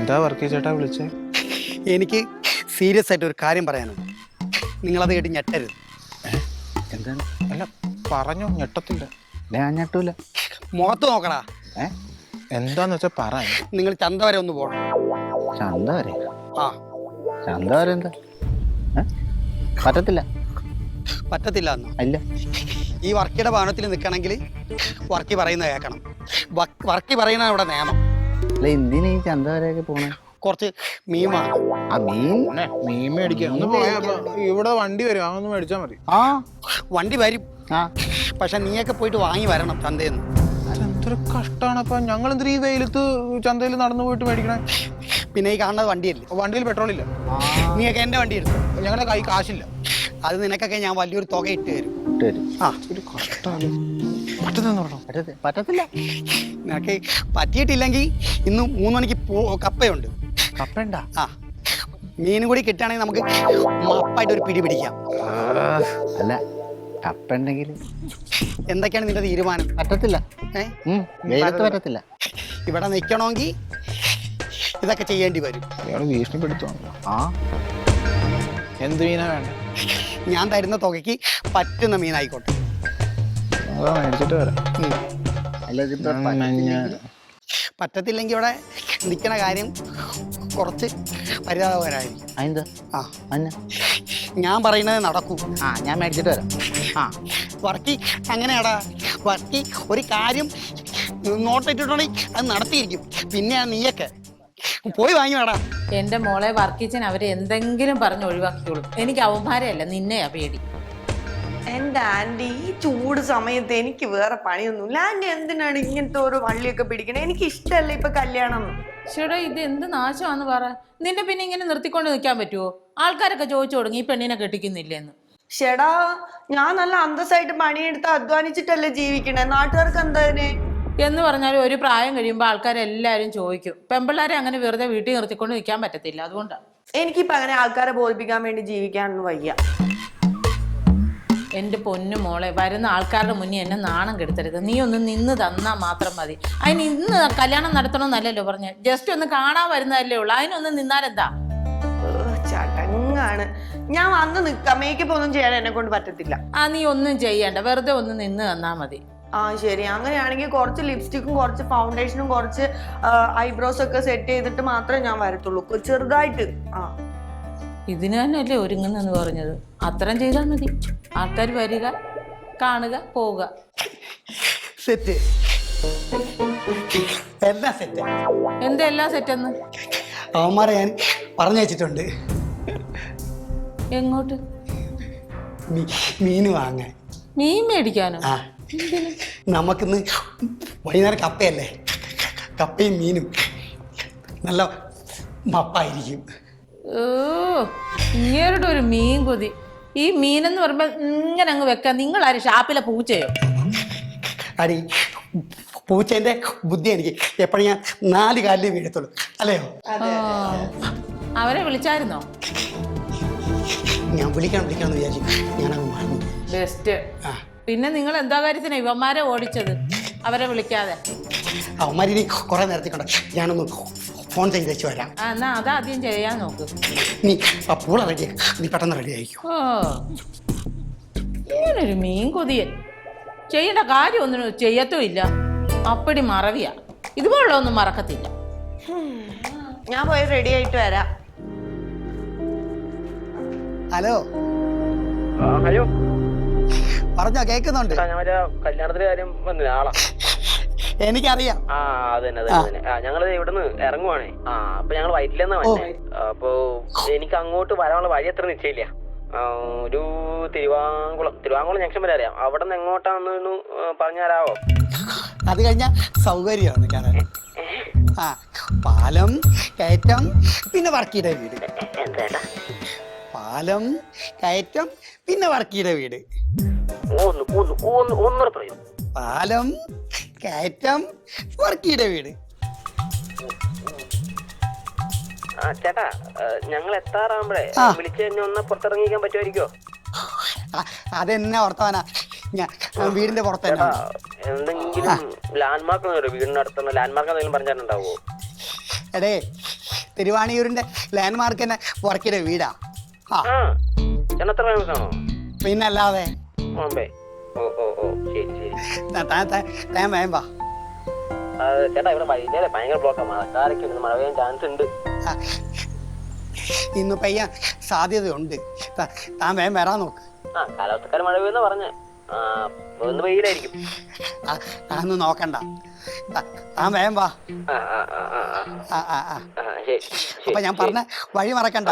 എന്താ വർക്ക് ചേട്ടാ വിളിച്ചേ? എനിക്ക് സീരിയസ് ആയിട്ട് ഒരു കാര്യം പറയാനുണ്ട്. നിങ്ങളത് കേട്ട് ഞെട്ടരുത്. എന്താണ്? അല്ല പറഞ്ഞു, ഞെട്ടത്തില്ല. ഞാൻ ഞെട്ടൂല. മുഖത്ത് നോക്കടാ. എന്താന്ന് വെച്ചാ പറ. നിങ്ങൾ ചന്ത വരെ ഒന്ന് പോകണം. ചന്ത വരെ? ആ, ചന്ത വരെ എന്താ? പറ്റത്തില്ല. പറ്റത്തില്ല എന്നോ? അല്ല, ഈ വർക്കിയുടെ ഭവനത്തിൽ നിൽക്കണമെങ്കിൽ വർക്കി പറയുന്നത് കേൾക്കണം. വർക്കി പറയുന്ന ഇവിടെ നിയമം. അല്ല, എന്തിനാ ഈ ചന്ത വരെയൊക്കെ പോണേ? കുറച്ച് മീൻ വാങ്ങണം. ആ മീൻ മീൻ മേടിക്കാം. ഒന്ന് പോയാ ഇവിടെ വണ്ടി വരും, അതൊന്ന് മേടിച്ചാ മതി. ആ വണ്ടി വരും. ആ പക്ഷെ നീയൊക്കെ പോയിട്ട് വാങ്ങി വരണം ചന്തയിൽ നിന്ന്. എന്തൊരു കഷ്ടാണപ്പ. ഞങ്ങൾ എന്തിനാ ഈ വെയിലത്ത് ചന്തയിൽ നടന്നു പോയിട്ട് മേടിക്കണേ? പിന്നെ ഈ കാണുന്നത് വണ്ടിയല്ലേ? വണ്ടിയിൽ പെട്രോൾ ഇല്ല. നീയൊക്കെ എൻ്റെ വണ്ടി എടുത്തു. ഞങ്ങളുടെ കൈ കാശില്ല. അത് നിനക്കൊക്കെ ഞാൻ വലിയൊരു തുക ഇട്ട് തരും. ആ, ഒരു കഷ്ടാണ്. പറ്റുന്ന പറ്റത്തില്ല. നിനക്ക് പറ്റിയിട്ടില്ലെങ്കിൽ ഇന്ന് 3 മണിക്ക് കപ്പയുണ്ട്. കപ്പണ്ട. ആ, മീനും കൂടി കിട്ടുകയാണെങ്കിൽ നമുക്ക് മപ്പായിട്ട് ഒരു പിടി പിടിക്കാം. അല്ല, കപ്പുണ്ടെങ്കിൽ എന്തൊക്കെയാണ് നിന്റെ തീരുമാനം? പറ്റത്തില്ല. വെയിലത്ത് പറ്റത്തില്ല. ഇവിടെ നിൽക്കണമെങ്കിൽ ഇതൊക്കെ ചെയ്യേണ്ടി വരും. ഇയാള് ഭീഷണിപ്പെടുത്തുവാണല്ലോ. ആ, എന്ത് മീനാ വേണ്ട? ഞാൻ തരുന്ന തുകയ്ക്ക് പറ്റുന്ന മീനായിക്കോട്ടെ. മേടിച്ചിട്ട് വരാം. അല്ല, ഇതിപ്പോ പറ്റത്തില്ലെങ്കിൽ ഇവിടെ നിൽക്കണ കാര്യം കുറച്ച് പരിതാപകരമായിരിക്കും. അതെന്താ? ആ, അന്ന ഞാൻ പറയുന്നത് നടക്കൂ. ആ, ഞാൻ മേടിച്ചിട്ട് വരാം. ആ, വർക്കി അങ്ങനെയാടാ. വർക്കി ഒരു കാര്യം നോട്ടിട്ടുണ്ടെങ്കിൽ അത് നടത്തിയിരിക്കും. പിന്നെയാണ് നീയൊക്കെ പോയി വാങ്ങി വേടാ. എന്റെ മോളെ വർക്കിച്ചൻ അവരെ എന്തെങ്കിലും പറഞ്ഞ് ഒഴിവാക്കിക്കോളൂ. എനിക്ക് അവന്മാരെയല്ല, നിന്നെയാ പേടി. എന്റെ ആന്റി, ഈ ചൂട് സമയത്ത് എനിക്ക് വേറെ പണിയൊന്നുമില്ല. ആന്റി എന്തിനാണ് ഇങ്ങനത്തെ ഓരോ വള്ളിയൊക്കെ പിടിക്കണേ? എനിക്ക് ഇഷ്ടമല്ല ഇപ്പൊ കല്യാണം. ചേട്ടാ, ഇത് എന്ത് നാശമാന്ന് പറ. നിന്റെ പിന്നെ ഇങ്ങനെ നിർത്തിക്കൊണ്ട് നിൽക്കാൻ പറ്റുമോ? ആൾക്കാരൊക്കെ ചോദിച്ചു തുടങ്ങി ഈ പെണ്ണിനെ കെട്ടിക്കുന്നില്ലെന്ന്. ഷെടാ, ഞാൻ നല്ല അന്തസ്സായിട്ട് പണിയെടുത്ത് അധ്വാനിച്ചിട്ടല്ലേ ജീവിക്കണേ. നാട്ടുകാർക്ക് എന്താ എന്ന് പറഞ്ഞാലും ഒരു പ്രായം കഴിയുമ്പോൾ ആൾക്കാരെല്ലാവരും ചോദിക്കും. പെമ്പിള്ളാരെ അങ്ങനെ വെറുതെ വീട്ടിൽ നിർത്തിക്കൊണ്ട് നിൽക്കാൻ പറ്റത്തില്ല. അതുകൊണ്ടാണ് എനിക്കിപ്പോ അങ്ങനെ ആൾക്കാരെ ബോധിപ്പിക്കാൻ വേണ്ടി ജീവിക്കാനൊന്നും വയ്യ. എൻ്റെ പൊന്നു മോളെ, വരുന്ന ആൾക്കാരുടെ മുന്നിൽ എന്നെ നാണം കെടുത്തരുത്. നീ ഒന്ന് നിന്ന് തന്നാൽ മാത്രം മതി. അതിന് ഇന്ന് കല്യാണം നടത്തണമെന്നല്ലല്ലോ പറഞ്ഞ്, ജസ്റ്റ് ഒന്ന് കാണാൻ വരുന്നതല്ലേ ഉള്ളൂ. അതിനൊന്ന് നിന്നാലെന്താ? ചടങ്ങാണ്. ഞാൻ വന്ന് നിക്കാം. മേക്കപ്പ് ഒന്നും ചെയ്യാൻ എന്നെ കൊണ്ട് പറ്റത്തില്ല. നീ ഒന്നും ചെയ്യണ്ട, വെറുതെ ഒന്ന് നിന്ന് തന്നാൽ മതി. ആ ശരി, അങ്ങനെയാണെങ്കിൽ കുറച്ച് ലിപ്സ്റ്റിക്കും കുറച്ച് ഫൗണ്ടേഷനും കുറച്ച് ഐബ്രോസ് ഒക്കെ സെറ്റ് ചെയ്തിട്ട് മാത്രമേ ഞാൻ വരത്തുള്ളൂ, ചെറുതായിട്ട്. ആ, ഇതിന് തന്നെയല്ലേ ഒരുങ്ങുന്നെന്ന് പറഞ്ഞത്. അത്രയും ചെയ്താൽ മതി. ആൾക്കാർ വരിക, കാണുക, പോവുക. സെറ്റ് എല്ലാം സെറ്റ്. എന്തെല്ലാം സെറ്റെന്ന് അവന്മാരെ ഞാൻ പറഞ്ഞു വെച്ചിട്ടുണ്ട്. എങ്ങോട്ട്? മീൻ വാങ്ങാൻ. മീൻ മേടിക്കാനോ? ആ, നമുക്കിന്ന് വൈകുന്നേരം കപ്പയല്ലേ, കപ്പയും മീനും നല്ല മപ്പായിരിക്കും. ഇങ്ങേരുടെ ഒരു മീൻ കൊതി. ഈ മീനെന്ന് പറയുമ്പോൾ ഇങ്ങനെ അങ്ങ് വെക്കാൻ നിങ്ങളാരും ഷാപ്പിലെ പൂച്ചയോ? അടി, പൂച്ചേന്റെ ബുദ്ധി എനിക്ക് എപ്പോഴും ഞാൻ 4 കാലിലേ വീഴത്തുള്ളൂ, അല്ലയോ? അവരെ വിളിച്ചായിരുന്നോ? ഞാൻ വിളിക്കണം എന്ന് വിചാരിച്ചു, ഞാനങ്ങ് മറന്നു. ബെസ്റ്റ്. പിന്നെ നിങ്ങൾ എന്താ കാര്യത്തിന് ഇവന്മാരെ ഓടിച്ചത് അവരെ വിളിക്കാതെ? അവന്മാരിനി കുറെ നേരത്തേക്കുണ്ട്, ഞാനൊന്ന് ഫോൺ ചെയ്ത് വെച്ച് വരാം. എന്നാ അതാദ്യം ചെയ്യാൻ നോക്ക്. നീ ആ പൂള റെഡി, നീ പെട്ടെന്ന് റെഡി ആയിക്കോ. ഇങ്ങനൊരു മീൻ കൊതിയൻ. ചെയ്യേണ്ട കാര്യമൊന്നും ചെയ്യത്തും ഇല്ല. അപ്പടി മറവിയാ. ഇതുപോലുള്ള ഒന്നും മറക്കത്തില്ല. ഞാൻ പോയി റെഡി ആയിട്ട് വരാം. ഹലോ. ഹലോ, പറഞ്ഞോ, കേൾക്കുന്നുണ്ട്. കല്യാണത്തിന്റെ കാര്യം വന്നില്ല ആളാ? എനിക്കറിയാം. ആ, അതന്നെ. ഞങ്ങള് ഇവിടുന്ന് ഇറങ്ങുവാണേ. അപ്പൊ ഞങ്ങൾ വൈറ്റിലെന്നാ വന്നേ. അപ്പൊ എനിക്ക് അങ്ങോട്ട് വരാനുള്ള വഴി എത്ര നിശ്ചയില്ല. ഒരു തിരുവാങ്കുളം ജംഗ്ഷൻ വരെ അറിയാം. അവിടെ നിന്ന് എങ്ങോട്ടാന്ന് പറഞ്ഞു തരാവോ? അത് കഴിഞ്ഞ സൗകര്യമാണ് കാണാൻ. ആ, പാലം കയറ്റം പിന്നെ വർക്കിയുടെ വീട്. പാലം കയറ്റം പിന്നെ വർക്കിയുടെ വീട്. ഒന്നുകൂടെ പറയൂ. പാലം കയറ്റം വർക്കിയുടെ വീട്. ചേട്ടാ, ഞങ്ങൾ എത്താറാകുമ്പോഴേ വിളിച്ചു കഴിഞ്ഞാൽ ഒന്ന് പുറത്തിറങ്ങിക്കാൻ പറ്റുമായിരിക്കോ? അതെന്നെ ഓർത്തവനാ, ഞാൻ വീടിന്റെ പുറത്ത് തന്നെ. എന്തെങ്കിലും ലാൻഡ് മാർക്ക് വീടിന്റെ അടുത്തുള്ള ലാൻഡ് മാർക്ക് എന്തെങ്കിലും പറഞ്ഞിട്ടുണ്ടാവോ? എടേ, തിരുവാണിയൂരിന്റെ ലാൻഡ്മാർക്ക് തന്നെ വർക്കിയുടെ വീടാ. ആ ആ ചേട്ടൻ ഫേമസ് ആണോ? പിന്നല്ലാതെ ബോംബെ. ഓ ഓ ഓ ശരി ശരി. താൻ വേമ്പ. ചേട്ടാ ഇവിടെ വൈകുന്നേരം ഭയങ്കര ബ്ലോക്കാണ്. മഴക്കാരൊക്കെ ഉണ്ട്, മഴ പെയ്യാൻ ചാൻസ് ഉണ്ട്. ഇന്ന് പെയ്യാൻ സാധ്യതയുണ്ട്. താൻ വേഗം വരാൻ നോക്ക്. ആ കാലാവസ്ഥക്കാര് മഴ പെയ്യുന്ന പറഞ്ഞ ഒന്ന് വെയിലായിരിക്കും. അതൊന്നും നോക്കണ്ട, താൻ വേഗം വാ. അപ്പൊ ഞാൻ പറഞ്ഞ വഴി മറക്കണ്ട.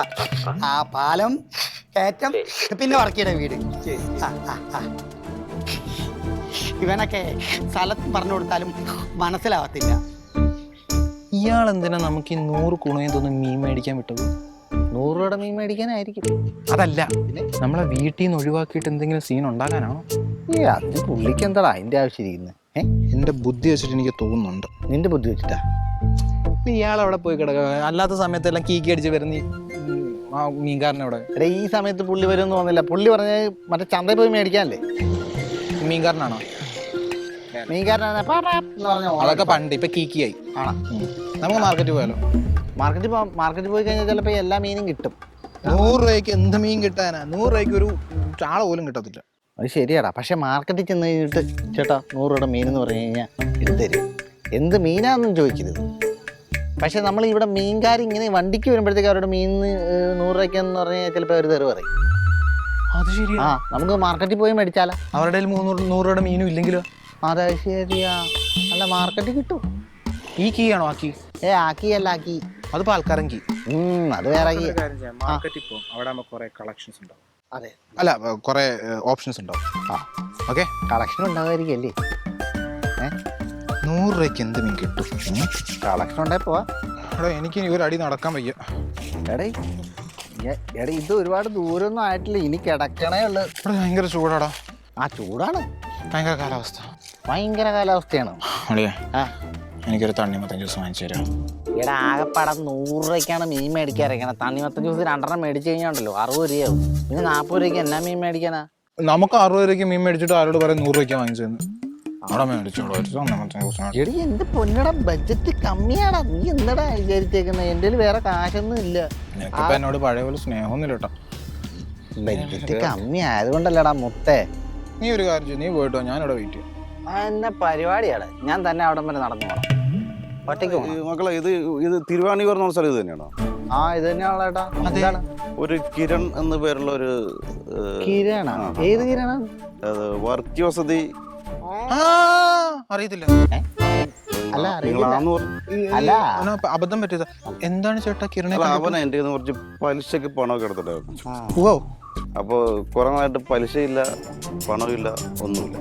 ആ പാലം കയറ്റം പിന്നെ വർക്കിയുടെ വീട്. ഇവനൊക്കെ സ്ഥലത്ത് പറഞ്ഞു കൊടുത്താലും മനസ്സിലാവത്തില്ല. ഇയാൾ എന്തിനാ നമുക്ക് ഈ 100 കുണയും തോന്നുന്നു മീൻ മേടിക്കാൻ വിട്ടത്? 100 രൂപയുടെ മീൻ മേടിക്കാനായിരിക്കും. അതല്ല, നമ്മളെ വീട്ടിൽ നിന്ന് ഒഴിവാക്കിയിട്ട് എന്തെങ്കിലും സീൻ ഉണ്ടാക്കാനാണോ? അത് പുള്ളിക്ക് എന്താടാ അതിന്റെ ആവശ്യം ഇരിക്കുന്നത്? എന്റെ ബുദ്ധി വെച്ചിട്ട് എനിക്ക് തോന്നുന്നുണ്ട്. നിന്റെ ബുദ്ധി വെച്ചിട്ടാ? ഇയാൾ അവിടെ പോയി കിടക്കുക, അല്ലാത്ത സമയത്തെല്ലാം കീക്കി അടിച്ച് വരുന്ന ആ മീൻകാരനവിടെ. എടാ ഈ സമയത്ത് പുള്ളി വരുമെന്ന് തോന്നില്ല. പുള്ളി പറഞ്ഞ മറ്റേ ചന്തയിൽ പോയി മേടിക്കാനല്ലേ? മീൻകാരനാണോ? മീൻകാരനാണ് അതൊക്കെ പണ്ട്, ഇപ്പൊ കീക്കിയായി. ആണോ? നമുക്ക് മാർക്കറ്റിൽ പോയാലോ? മാർക്കറ്റിൽ പോയി കഴിഞ്ഞാൽ ചിലപ്പോൾ എല്ലാ മീനും കിട്ടും. 100 രൂപയ്ക്ക് എന്ത് മീൻ കിട്ടാനാ? 100 രൂപയ്ക്ക് ഒരു ചാള പോലും കിട്ടത്തില്ല. അത് ശരിയാടാ. പക്ഷെ മാർക്കറ്റിൽ ചെന്ന് കഴിഞ്ഞിട്ട് ചേട്ടാ 100 രൂപയുടെ മീൻ എന്ന് പറഞ്ഞു കഴിഞ്ഞാൽ എടുത്തരും. എന്ത് മീനാന്നും ചോദിക്കരുത്. പക്ഷെ നമ്മൾ ഇവിടെ മീൻകാർ ഇങ്ങനെ വണ്ടിക്ക് വരുമ്പോഴത്തേക്ക് അവരുടെ മീൻ 100 രൂപയ്ക്കെന്ന് പറഞ്ഞാൽ ചിലപ്പോൾ അവർ തെറി പറയും. അത് ശരി. ആ നമുക്ക് മാർക്കറ്റിൽ പോയി മേടിച്ചാലോ? അവരുടെ 100 രൂപയുടെ മീനും ഇല്ലെങ്കിലോ? അതെ ശരിയാ. അല്ല മാർക്കറ്റിൽ കിട്ടും. ഈ കീ ആണോ? ആക്കി ആക്കിയല്ല ആക്കി. അത് പാൽക്കാരൻ കീ. അത് വേറെ കീ. മാർക്കറ്റിൽ പോകും, അവിടെ ആകുമ്പോൾ കുറെ കളക്ഷൻസ് ഉണ്ടാവും. അതെ, അല്ല കുറെ ഓപ്ഷൻസ് ഉണ്ടാവും. ആ ഓക്കെ, കളക്ഷൻ ഉണ്ടാകുമായിരിക്കല്ലേ? 100 രൂപയ്ക്ക് എന്ത് മീൻ കിട്ടും? കളക്ഷൻ ഉണ്ടായി പോവാ. എടാ എനിക്ക് ഒരു അടി നടക്കാൻ വയ്യ. എടേ ഇത് ഒരുപാട് ദൂരമൊന്നും ആയിട്ടില്ല, ഇനി കിടക്കണേ ഉള്ളു. ഇവിടെ ഭയങ്കര ചൂടാടാ. ആ ചൂടാണ്, ഭയങ്കര കാലാവസ്ഥ. ഭയങ്കര കാലാവസ്ഥയാണ്. അടിയേ, ആ എനിക്കൊരു തണ്ണിമത്തൻ ജ്യൂസ് വാങ്ങിച്ചു തരാം. ഇവിടെ ആകെപ്പാടെ 100 രൂപയ്ക്കാണ് മീൻ മേടിക്കാറിരിക്കണം. തണ്ണിമത്തൻ ജ്യൂസ് 2 മേടിച്ചു കഴിഞ്ഞാണ്ടല്ലോ 60 രൂപയാവും. പിന്നെ 40 രൂപയ്ക്ക് എന്നാ മീൻ മേടിക്കാനാ? നമുക്ക് 60 രൂപയ്ക്ക് മീൻ മേടിച്ചിട്ട് ആരോട് പറയാം 100 രൂപയ്ക്ക് വാങ്ങിച്ചു തന്നെ. അവിടെ മേടിച്ചോളൂ. എടി എന്റെ പൊന്നടാ, ബഡ്ജറ്റ് കമ്മിയാടാ. നീ എന്താടാ വിചാരിച്ചേക്കുന്നത്? എൻ്റെ വേറെ കാശൊന്നും ഇല്ല. നിനക്കിപ്പോ എന്നോട് പഴയ പോലെ സ്നേഹമൊന്നുമില്ല കേട്ടോ. ബഡ്ജറ്റ് കമ്മി ആയതുകൊണ്ടല്ലടാ മുത്തേ. നീ ഒരു കാര്യം ചെയ്യും, നീ പോയിട്ടോ, ഞാനിവിടെ വെയിറ്റ് ചെയ്യും. എന്നെ പരിപാടിയാണ്. ഞാൻ തന്നെ അവിടം വരെ നടന്നു പോകണം. ഒറ്റയ്ക്ക് പോകണം. മക്കളെ ഇത് തിരുവാണിയൂർ എന്ന് പറഞ്ഞ സ്ഥലം ഇത് തന്നെയാണോ? ആ ഇത് തന്നെയാണോ ഏട്ടാ? അതാണ് ഒരു കിരൺ എന്ന പേരുള്ള ഒരു കിരണ. ഏത് കിരണ? വർക്ക് വസതി. അറിയത്തില്ല. അല്ല നിങ്ങളാന്ന് പറഞ്ഞു. അല്ല അബദ്ധം പറ്റിയതാ. എന്താണ് ചേട്ടാ കിരണ? അവൻ എൻ്റെ കയ്യിൽ നിന്ന് കുറച്ച് പലിശക്ക് പണമൊക്കെ എടുത്തിട്ടായിരുന്നു. ഓ, അപ്പൊ കുറെ നാളായിട്ട് പലിശയില്ല, പണമില്ല, ഒന്നുമില്ല.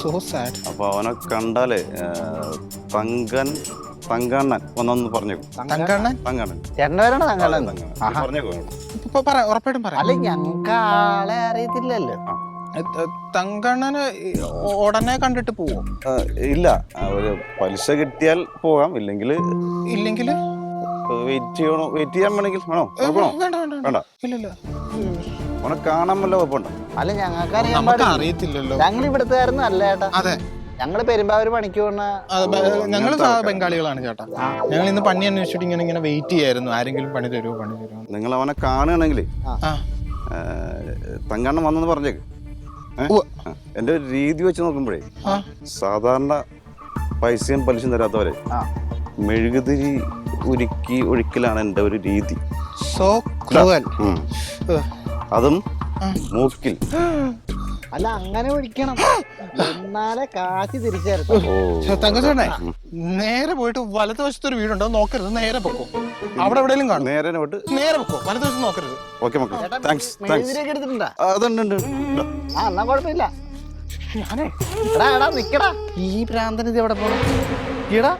So sad. അപ്പൊ അവനെ കണ്ടാലേ തങ്കണ്ണൻ ഒന്നൊന്ന് പറഞ്ഞേക്കും. തങ്കണ്ണൻ? തങ്കണ്ണൻ ചേട്ടൻ്റെ പേരാണ് തങ്കണ്ണൻ. പറഞ്ഞേക്കും. ഉറപ്പായിട്ടും പറയാം. അല്ല ഞങ്ങൾക്ക് ആളെ അറിയത്തില്ലല്ലോ. തങ്കണ്ണന് ഉടനെ കണ്ടിട്ട് പോവോ? ഇല്ല, ഒരു പലിശ കിട്ടിയാൽ പോകാം, ഇല്ലെങ്കിൽ വെയിറ്റ് ചെയ്യാൻ വേണമെങ്കിൽ വേണോ? വേണ്ട, ഇല്ലല്ല, അവനെ കാണാൻ വല്ല കുഴപ്പമുണ്ടോ? അല്ല ഞങ്ങൾക്ക് അറിയാൻ നമുക്ക് പാടില്ല. അറിയത്തില്ലല്ലോ. ഞങ്ങൾ ഇവിടുത്തുകാരൊന്നും അല്ല ചേട്ടാ. അതെ, ഞങ്ങള് പെരുമ്പാവൂര് പണിക്ക് പോകുന്ന ഞങ്ങൾ ബംഗാളികളാണ് ചേട്ടാ. ഞങ്ങൾ ഇന്ന് പണി അന്വേഷിച്ചിട്ട് ഇങ്ങനെ വെയിറ്റ് ചെയ്യായിരുന്നു, ആരെങ്കിലും പണി തരുമോ. നിങ്ങൾ അവനെ കാണുകയാണെങ്കിൽ ആ തങ്കണ്ണൻ വന്നെന്ന് പറഞ്ഞേക്ക്. എൻ്റെ ഒരു രീതി വെച്ച് നോക്കുമ്പോഴേ സാധാരണ പൈസയും പലിശയും തരാത്തവരെ മെഴുകുതിരി ഒഴിക്കലാണ് എൻ്റെ ഒരു രീതി. So cruel. അതും മൂക്കിൽ. അല്ല അങ്ങനെ ഒഴിക്കണം, എന്നാലേ കാശ് തിരിച്ചെടുക്കും. തങ്കച്ചേട്ടനെ നേരെ പോയിട്ട് വലതുവശത്ത് ഒരു വീടുണ്ടോ നോക്കരുത്, നേരെ പൊക്കോ. അവിടെ എവിടെയെങ്കിലും കാണും, നേരെ പൊക്കോ, വലതുവശത്ത് നോക്കരുത്. ഓക്കെ മക്കളെ, താങ്ക്സ്. എടുത്തിട്ടുണ്ടാ? അതുണ്ട്. ആ എന്നാ കുഴപ്പമില്ല. ഞാനേ എടാ നിക്കടാ. ഈ ഭ്രാന്തൻ ഇത് എവിടെ പോണം? ഈടാ